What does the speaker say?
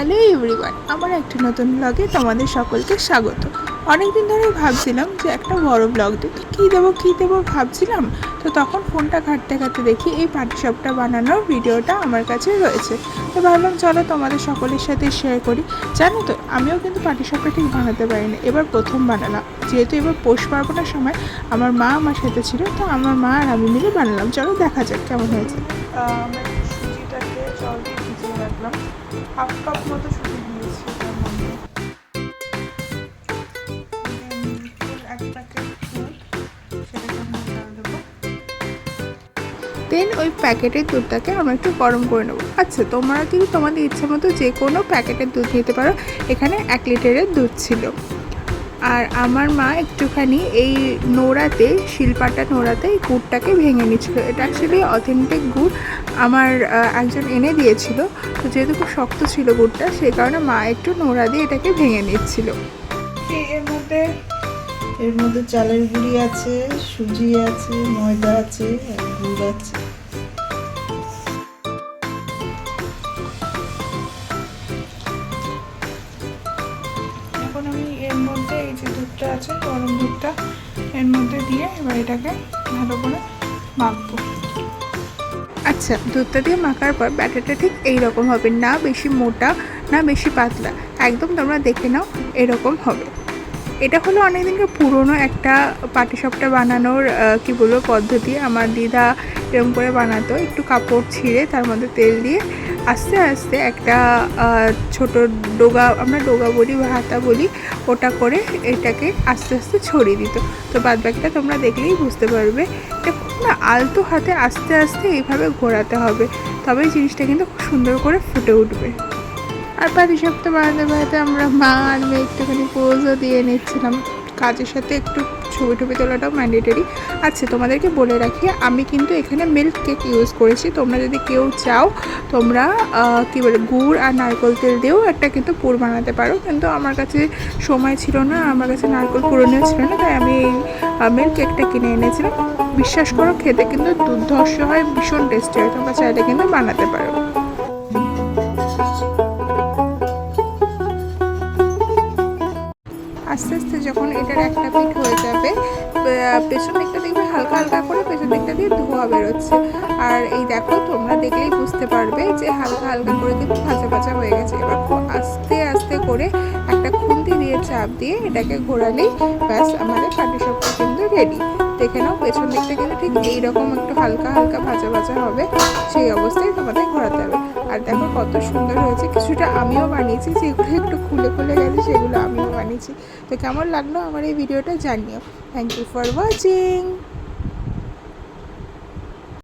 Hello everyone, আমার একটা নতুন ব্লগে তোমাদের সকলকে স্বাগত। অনেক দিন ধরে ভাবছিলাম যে একটা বড় ব্লগ দিই, তো কী দেবো ভাবছিলাম। তো তখন ফোনটা ঘাঁটতে ঘাঁটতে দেখি এই পাটিসাপটা বানানোর ভিডিওটা আমার কাছে রয়েছে। তো ভাবলাম চলো তোমাদের সকলের সাথে শেয়ার করি। জানো তো, আমিও কিন্তু পাটিসাপটা ঠিক বানাতে পারিনি, এবার প্রথম বানালাম। যেহেতু এবার পৌষ পার্বণের সময় আমার মা আমার সাথে ছিল, তো আমার মা আর আমি মিলে বানালাম। চলো দেখা যাক কেমন হয়েছে। আমরা সুজিটাকে জল দিয়ে ভিজিয়ে রাখলাম, হাফ কাপ মতো সুজি দিয়েছি তার মধ্যে। এক প্যাকেট দুধ, সেটাকে আমরা ঢাল দেবো। দেন ওই প্যাকেটের দুধটাকে আমরা একটু গরম করে নেবো। আচ্ছা, তোমরা কিন্তু তোমাদের ইচ্ছে মতো যে কোনো প্যাকেটের দুধ নিতে পারো। এখানে 1 লিটারের দুধ ছিল। আর আমার মা একটুখানি এই নোড়াতে, শিলপাটা নোড়াতে এই গুড়টাকে ভেঙে নিচ্ছিল। এটা অ্যাকচুয়ালি অথেন্টিক গুড়, আমার একজন এনে দিয়েছিল। তো যেহেতু খুব শক্ত ছিল গুড়টা, সেই কারণে মা একটু নোড়া দিয়ে এটাকে ভেঙে নিচ্ছিল। এর মধ্যে চালের গুঁড়ি আছে, সুজি আছে, ময়দা আছে আর গুড় আছে। এখন আমি এর মধ্যে এই যে দুধটা আছে, গরম দুধটা এর মধ্যে দিয়ে এবার এটাকে ভালো করে মাখবো। আচ্ছা, দুধটা দিয়ে মাখার পর ব্যাটারটা ঠিক এইরকম হবে, না বেশি মোটা না বেশি পাতলা, একদম তোমরা দেখে নাও এরকম হবে। এটা হলো অনেকদিনকে পুরনো একটা পাটিসাপটা বানানোর কি বলবো পদ্ধতি। আমার দিদা এরকম করে বানাতো, একটু কাপড় ছিঁড়ে তার মধ্যে তেল দিয়ে আস্তে আস্তে একটা ছোট ডোগা, আমরা ডোগা বলি বা হাতা বলি, ওটা করে এটাকে আস্তে আস্তে ছড়িয়ে দিত। তো বাদবাকিটা তোমরা দেখলেই বুঝতে পারবে। এটা খুব না আলতো হাতে আস্তে আস্তে এইভাবে ঘোরাতে হবে, তবে জিনিসটা কিন্তু খুব সুন্দর করে ফুটে উঠবে। আর পাটিসাপটা বানাতে বানাতে আমরা মা আর মেয়ে একটুখানি পোজও দিয়ে নিচ্ছিলাম। কাজের সাথে একটু ছবি টবি তোলাটাও ম্যান্ডেটরি। আচ্ছা, তোমাদেরকে বলে রাখি, আমি কিন্তু এখানে মিল্ক কেক ইউজ করেছি। তোমরা যদি কেউ চাও, তোমরা কী বলে গুড় আর নারকেল তেল দিয়েও একটা কিন্তু পুর বানাতে পারো, কিন্তু আমার কাছে সময় ছিল না, আমার কাছে নারকেল পুরনিও ছিল না, তাই আমি এই মিল্ক কেকটা কিনে এনেছিলাম। বিশ্বাস করো, খেতে কিন্তু দুর্ধর্ষ হয়, ভীষণ টেস্টি হয়। তোমরা চাইলে কিন্তু বানাতে পারো। আস্তে আস্তে যখন এটার একটা পিঠ হয়ে যাবে, পেছন দিকটা দেখবে হালকা হালকা করে পেছন দিকটা দিয়ে ধোয়া বেরোচ্ছে। আর এই দেখো, তোমরা দেখলেই বুঝতে পারবে যে হালকা হালকা করে কিন্তু ভাজা ভাজা হয়ে গেছে। এবার আস্তে আস্তে করে একটা খুন্তি দিয়ে চাপ দিয়ে এটাকে ঘোরালেই ব্যাস আমাদের পাটিসাপটা কিন্তু রেডি। দেখে নাও, পেছন দিকটা কিন্তু ঠিক এইরকম একটু হালকা হালকা ভাজা ভাজা হবে, সেই অবস্থায় তোমাদের ঘোরাতে হবে। আর দেখো কত সুন্দর হয়েছে। কিছুটা আমিও বানিয়েছি, যেগুলো একটু খুলে খুলে গেছে সেগুলো আমিও বানিয়েছি। তো কেমন লাগলো আমার এই ভিডিওটা জানিও। Thank you for watching.